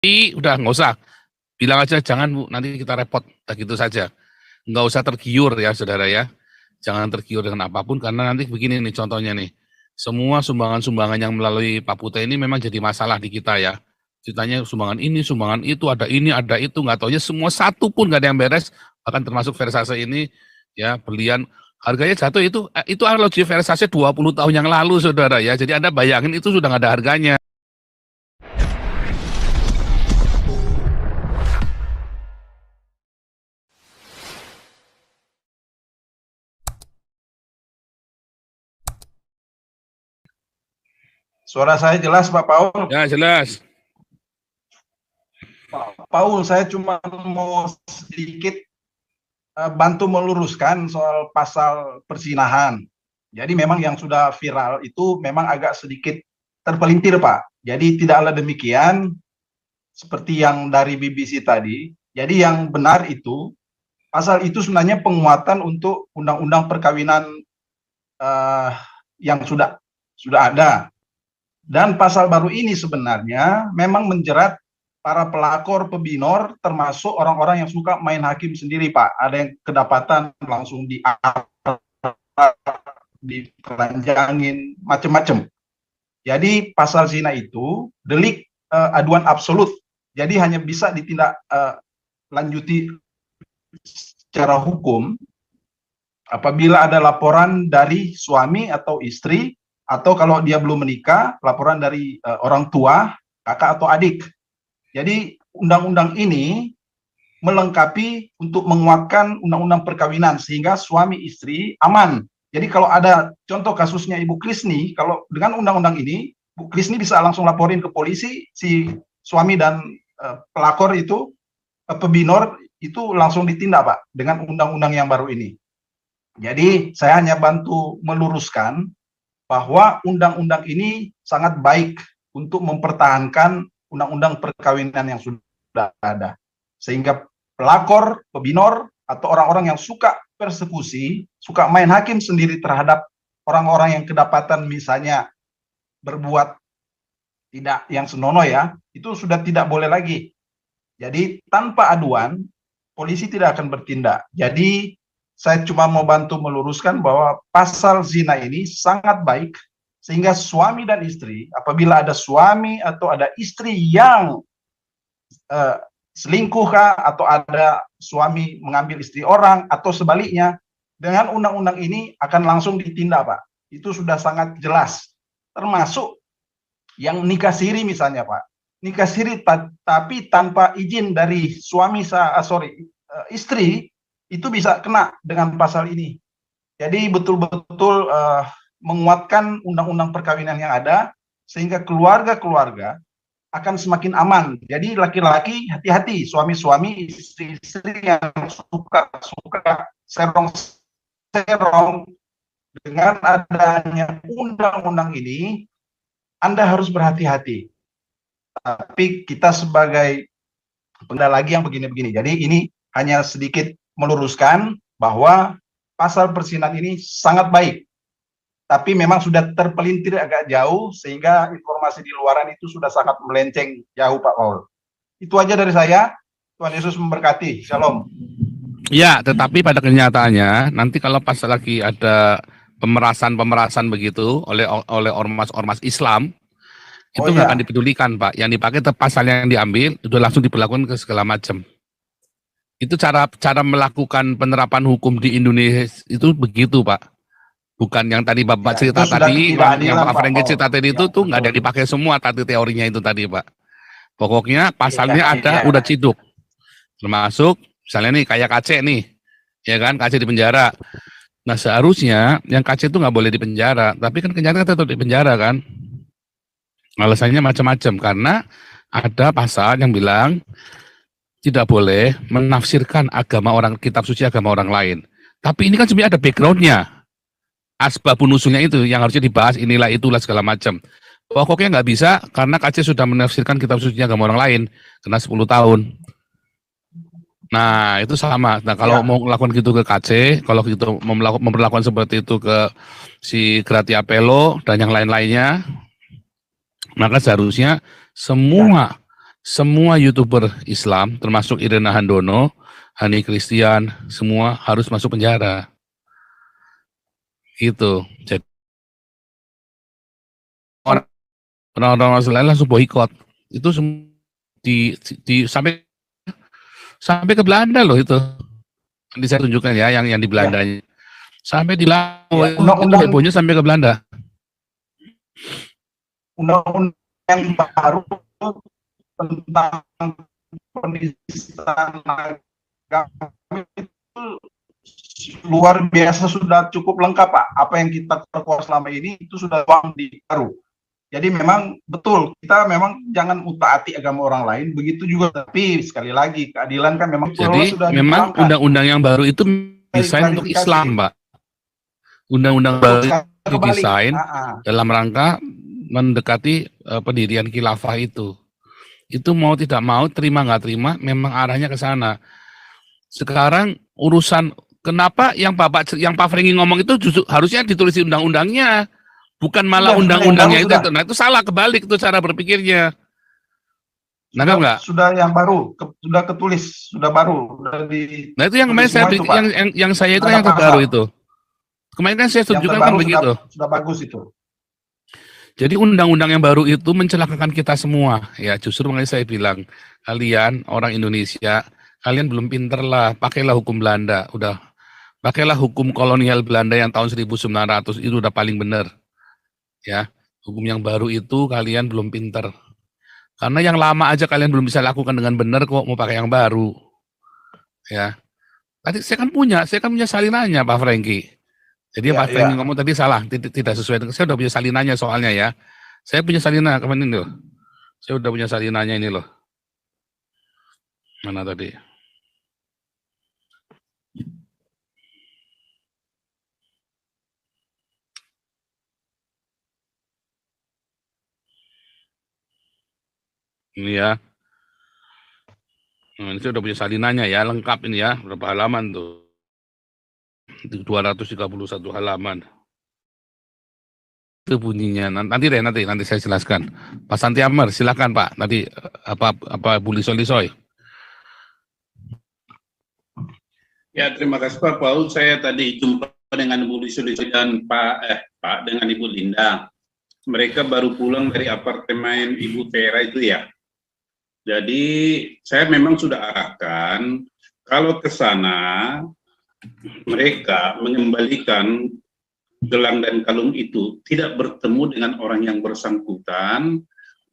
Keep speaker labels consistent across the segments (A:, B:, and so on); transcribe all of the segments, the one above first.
A: udah nggak usah. Bilang aja jangan Bu, nanti kita repot, gitu saja. Nggak usah tergiur ya saudara ya. Jangan tergiur dengan apapun karena nanti begini nih contohnya nih. Semua sumbangan-sumbangan yang melalui Pak Pute ini memang jadi masalah di kita ya. Ceritanya sumbangan ini, sumbangan itu, ada ini, ada itu, nggak taunya semua satu pun nggak ada yang beres, bahkan termasuk Versace ini, ya berlian, harganya jatuh itu analogi Versace 20 tahun yang lalu saudara ya, jadi Anda bayangin itu sudah nggak ada harganya.
B: Suara saya jelas Pak Paul?
A: Ya jelas.
B: Pak Paul, saya cuma mau sedikit bantu meluruskan soal pasal perzinahan. Jadi memang yang sudah viral itu memang agak sedikit terpelintir Pak. Jadi tidaklah demikian seperti yang dari BBC tadi. Jadi yang benar itu pasal itu sebenarnya penguatan untuk undang-undang perkawinan yang sudah ada. Dan pasal baru ini sebenarnya memang menjerat para pelakor, pebinor, termasuk orang-orang yang suka main hakim sendiri, Pak. Ada yang kedapatan langsung ditelanjangin, macam-macam. Jadi pasal zina itu delik aduan absolut. Jadi hanya bisa ditindak lanjuti secara hukum apabila ada laporan dari suami atau istri, atau kalau dia belum menikah, laporan dari orang tua, kakak atau adik. Jadi undang-undang ini melengkapi untuk menguatkan undang-undang perkawinan sehingga suami istri aman. Jadi kalau ada contoh kasusnya Ibu Krisni, kalau dengan undang-undang ini, Bu Krisni bisa langsung laporin ke polisi, si suami dan pelakor itu, pebinor itu langsung ditindak Pak, dengan undang-undang yang baru ini. Jadi saya hanya bantu meluruskan bahwa undang-undang ini sangat baik untuk mempertahankan undang-undang perkawinan yang sudah ada. Sehingga pelakor, pebinor, atau orang-orang yang suka persekusi, suka main hakim sendiri terhadap orang-orang yang kedapatan misalnya berbuat tidak yang senonoh ya, itu sudah tidak boleh lagi. Jadi tanpa aduan, polisi tidak akan bertindak. Jadi saya cuma mau bantu meluruskan bahwa pasal zina ini sangat baik, sehingga suami dan istri, apabila ada suami atau ada istri yang selingkuh atau ada suami mengambil istri orang, atau sebaliknya, dengan undang-undang ini akan langsung ditindak Pak. Itu sudah sangat jelas. Termasuk yang nikah siri misalnya Pak. Nikah siri tapi tanpa izin dari suami, istri, itu bisa kena dengan pasal ini. Jadi betul-betul menguatkan undang-undang perkawinan yang ada, sehingga keluarga-keluarga akan semakin aman. Jadi laki-laki hati-hati, suami-suami, istri-istri yang suka serong-serong, dengan adanya undang-undang ini, Anda harus berhati-hati. Tapi kita sebagai pengendara lagi yang begini-begini. Jadi ini hanya sedikit meluruskan bahwa pasal perzinahan ini sangat baik, tapi memang sudah terpelintir agak jauh sehingga informasi di luaran itu sudah sangat melenceng jauh Pak Paul. Itu aja dari saya. Tuhan Yesus memberkati. Shalom.
A: Ya, tetapi pada kenyataannya nanti kalau pas lagi ada pemerasan begitu oleh ormas-ormas Islam, itu nggak akan dipedulikan Pak. Yang dipakai pasal yang diambil itu langsung diberlakukan ke segala macam. Itu cara melakukan penerapan hukum di Indonesia itu begitu Pak. Bukan yang tadi Bapak cerita tadi, yang Pak Franky cerita tadi itu tuh nggak ada dipakai semua tadi teorinya itu tadi Pak. Pokoknya pasalnya ada udah ciduk. Termasuk misalnya nih kayak KC nih, ya kan KC di penjara. Nah seharusnya yang KC itu nggak boleh di penjara, tapi kan kenyataan tetap di penjara kan. Alasannya macam-macam karena ada pasal yang bilang tidak boleh menafsirkan agama orang, kitab suci agama orang lain. Tapi ini kan sebenarnya ada backgroundnya. Asbabun nusulnya itu yang harusnya dibahas, inilah itulah segala macam. Pokoknya nggak bisa karena KC sudah menafsirkan kitab suci agama orang lain, kena 10 tahun. Nah itu sama. Nah kalau mau melakukan gitu ke KC, kalau gitu memperlakukan seperti itu ke si Gratia Pelo dan yang lain-lainnya, maka seharusnya semua semua YouTuber Islam, termasuk Irena Handono, Hani Christian, semua harus masuk penjara. Gitu. Jadi orang-orang lain langsung boikot. Itu sampai ke Belanda loh itu. Nanti saya tunjukkan ya yang di
B: Ya,
A: Belandanya. Sampai di Laos
B: ya.
A: itu
B: Undang-undang
A: hebohnya sampai ke Belanda.
B: yang baru tentang penistaan agama itu luar biasa, sudah cukup lengkap, Pak. Apa yang kita perkuat selama ini itu sudah uang di baru. Jadi memang betul, kita memang jangan utaati agama orang lain, begitu juga. Tapi sekali lagi, keadilan kan memang
A: Jadi
B: sudah
A: memang
B: dipulangkan.
A: undang-undang yang baru itu desain untuk Islam, Pak. Undang-undang baru itu didesain dalam rangka mendekati pendirian khilafah itu. Itu mau tidak mau, terima nggak terima, memang arahnya ke sana. Sekarang urusan kenapa yang Pak Frengi ngomong itu justru harusnya ditulis di undang-undangnya, bukan malah undang-undangnya itu. Nah itu salah, kebalik itu cara berpikirnya. Nggak?
B: Sudah yang baru, sudah ketulis, sudah baru.
A: Nah itu yang kemarin saya itu yang terbaru itu. Kemarin kan saya tunjukkan kan begitu.
B: Sudah bagus itu.
A: Jadi undang-undang yang baru itu mencelakakan kita semua. Ya justru makanya saya bilang, kalian orang Indonesia, kalian belum pinter lah, pakailah hukum Belanda. Udah, pakailah hukum kolonial Belanda yang tahun 1900 itu udah paling benar. Ya, hukum yang baru itu kalian belum pinter. Karena yang lama aja kalian belum bisa lakukan dengan benar kok mau pakai yang baru. Ya. Tadi saya kan punya salinannya Pak Franky. Jadi Pak Franky ngomong tadi salah, tidak sesuai. Saya udah punya salinannya soalnya ya. Saya punya salinan kemarin ini loh. Saya udah punya salinannya ini loh. Mana tadi? Ini ya. Nah, ini saya udah punya salinannya ya, lengkap ini ya. Berapa halaman tuh? 231 halaman. Itu bunyinya. Nanti saya jelaskan. Pak Santi Amar, silakan Pak. Nanti apa Bu Lisoy.
C: Ya, terima kasih Pak Paul. Saya tadi jumpa dengan Bu Lisoy dan Pak dengan Ibu Linda. Mereka baru pulang dari apartemen Ibu Vera itu ya. Jadi saya memang sudah arahkan kalau ke sana mereka mengembalikan gelang dan kalung itu tidak bertemu dengan orang yang bersangkutan,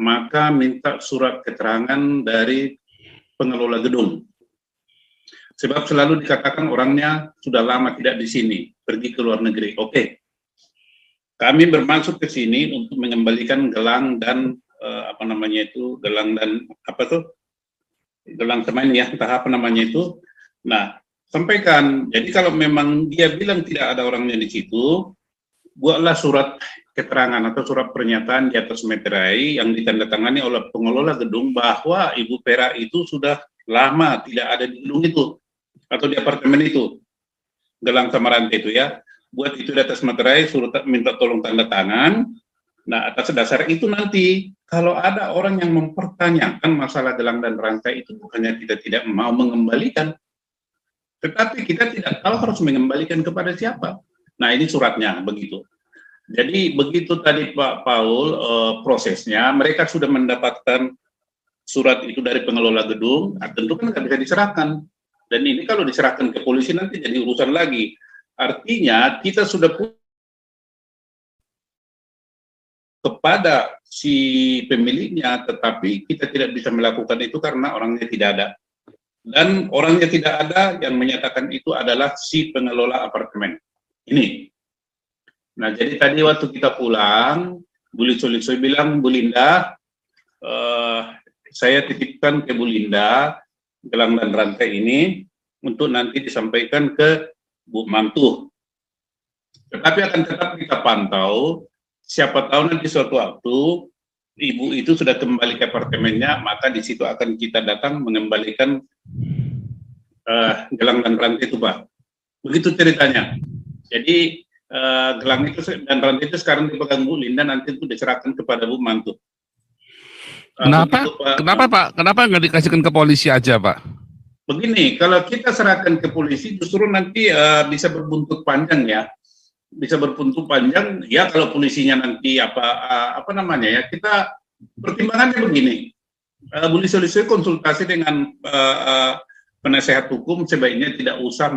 C: maka minta surat keterangan dari pengelola gedung. Sebab selalu dikatakan orangnya sudah lama tidak di sini, pergi ke luar negeri. Oke. Kami bermaksud ke sini untuk mengembalikan gelang dan gelang teman ya, entah apa namanya itu. Nah, sampaikan. Jadi kalau memang dia bilang tidak ada orangnya di situ, buatlah surat keterangan atau surat pernyataan di atas meterai yang ditandatangani oleh pengelola gedung bahwa Ibu Vera itu sudah lama tidak ada di gedung itu atau di apartemen itu, gelang sama rantai itu ya. Buat itu di atas materai, suruh minta tolong tanda tangan. Nah, atas dasar itu nanti kalau ada orang yang mempertanyakan masalah gelang dan rantai itu, bukannya kita tidak mau mengembalikan, tetapi kita tidak tahu harus mengembalikan kepada siapa. Nah, ini suratnya begitu. Jadi begitu tadi Pak Paul prosesnya, mereka sudah mendapatkan surat itu dari pengelola gedung, nah, tentu kan nggak bisa diserahkan. Dan ini kalau diserahkan ke polisi nanti jadi urusan lagi. Artinya kita sudah kepada si pemiliknya, tetapi kita tidak bisa melakukan itu karena orangnya tidak ada. Dan orangnya tidak ada yang menyatakan itu adalah si pengelola apartemen. Ini. Nah, jadi tadi waktu kita pulang, Bu Lisoy bilang, Bu Linda, saya titipkan ke Bu Linda gelang dan rantai ini untuk nanti disampaikan ke Bu Mantu. Tetapi akan tetap kita pantau, siapa tahu nanti suatu waktu ibu itu sudah kembali ke apartemennya, maka di situ akan kita datang mengembalikan gelang dan rantai itu, Pak. Begitu ceritanya. Jadi gelang itu dan rantai itu sekarang dipegang Bu Linda, nanti itu diserahkan kepada Bu Mantu.
A: Kenapa?
C: Begitu, Pak.
A: Kenapa Pak? Kenapa nggak dikasihkan ke polisi aja Pak?
C: Begini, kalau kita serahkan ke polisi justru nanti bisa berbuntut panjang ya. Bisa berbuntut panjang ya kalau polisinya nanti apa namanya ya, kita pertimbangannya begini. Polisi konsultasi dengan penasehat hukum, sebaiknya tidak usah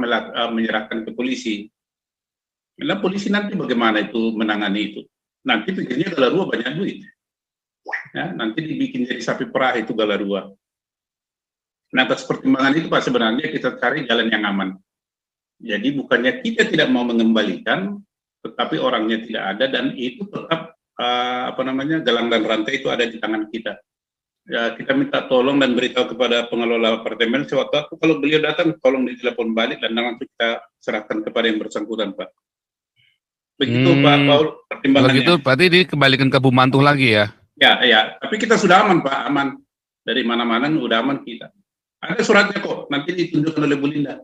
C: menyerahkan ke polisi. Karena polisi nanti bagaimana itu menangani itu. Nanti pikirnya Galarua banyak duit. Ya, nanti dibikin jadi sapi perah itu Galarua. Nah, atas pertimbangan itu Pak, sebenarnya kita cari jalan yang aman. Jadi bukannya kita tidak mau mengembalikan, tetapi orangnya tidak ada dan itu tetap galang dan rantai itu ada di tangan kita. Ya, kita minta tolong dan beritahu kepada pengelola apartemen sewaktu kalau beliau datang tolong ditelepon balik dan langsung kita serahkan kepada yang bersangkutan Pak. Begitu Pak Paul pertimbangannya.
A: Begitu berarti dikembalikan ke Bumantuh lagi ya?
C: Ya, tapi kita sudah aman Pak, aman. Dari mana-mana udah aman kita. Ada suratnya kok, nanti ditunjukkan oleh Bu Linda.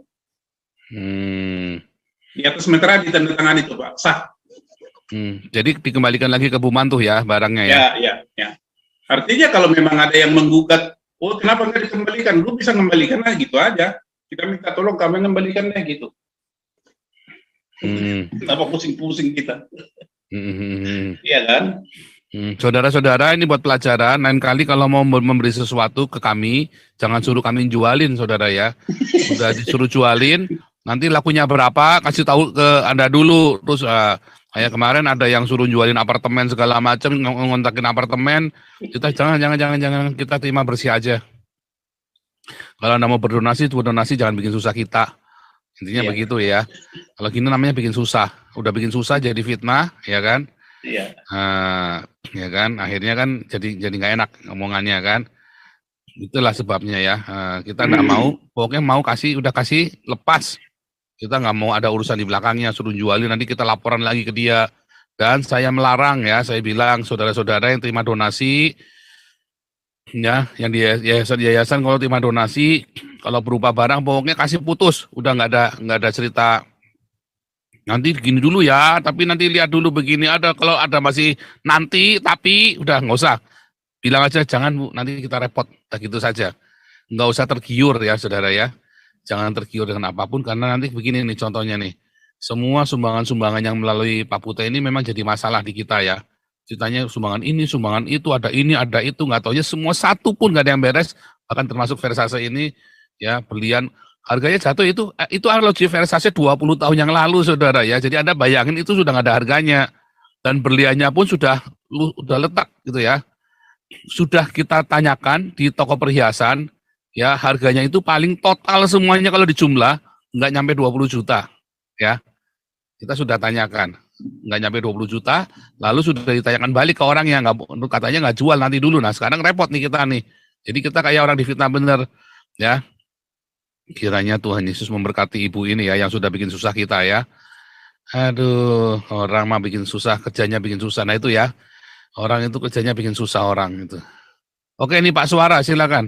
C: Di atas meterai ditandatangani itu Pak, sah.
A: Jadi dikembalikan lagi ke Bumantuh ya barangnya ya?
C: Ya. Artinya kalau memang ada yang menggugat, oh kenapa nggak dikembalikan? Lu bisa kembalikan aja gitu aja. Kita minta tolong kami kembalikannya gitu. Kenapa pusing-pusing kita? Iya kan?
A: Saudara-saudara, ini buat pelajaran. Lain kali kalau mau memberi sesuatu ke kami, jangan suruh kami jualin, saudara ya. Udah disuruh jualin, nanti lakunya berapa, kasih tahu ke Anda dulu. Terus kayak kemarin ada yang suruh jualin apartemen segala macam, ngontakin apartemen. Kita jangan kita terima bersih aja. Kalau Anda mau berdonasi jangan bikin susah kita. Intinya begitu ya. Kalau gini namanya bikin susah. Udah bikin susah jadi fitnah, ya kan?
C: Iya.
A: Ya kan, akhirnya kan jadi nggak enak ngomongannya kan. Itulah sebabnya ya. Kita nggak mau, pokoknya mau udah kasih lepas. Kita nggak mau ada urusan di belakangnya, suruh jualin nanti kita laporan lagi ke dia. Dan saya melarang ya, saya bilang saudara-saudara yang terima donasi, ya, yang di yayasan kalau terima donasi, kalau berupa barang pokoknya kasih putus, udah nggak ada cerita. Nanti gini dulu ya, tapi nanti lihat dulu begini, kalau ada masih nanti, tapi udah nggak usah. Bilang aja jangan Bu, nanti kita repot, gitu saja. Nggak usah tergiur ya saudara ya. Jangan tergiur dengan apapun, karena nanti begini nih contohnya nih. Semua sumbangan-sumbangan yang melalui Pak Putih ini memang jadi masalah di kita ya. Ceritanya sumbangan ini, sumbangan itu, ada ini, ada itu, nggak taunya semua satu pun nggak ada yang beres, bahkan termasuk Versace ini, ya berlian, harganya jatuh itu analogi Versace 20 tahun yang lalu saudara ya. Jadi Anda bayangin itu sudah nggak ada harganya. Dan berliannya pun sudah letak gitu ya. Sudah kita tanyakan di toko perhiasan, ya harganya itu paling total semuanya kalau dijumlah nggak nyampe 20 juta ya. Kita sudah tanyakan, nggak nyampe 20 juta, lalu sudah ditanyakan balik ke orang yang katanya nggak jual nanti dulu. Nah sekarang repot nih kita nih. Jadi kita kayak orang difitnah bener ya. Kiranya Tuhan Yesus memberkati ibu ini ya yang sudah bikin susah kita ya. Aduh, orang mah bikin susah, kerjanya bikin susah. Nah itu ya, orang itu kerjanya bikin susah orang itu. Oke, ini Pak Suara, silakan.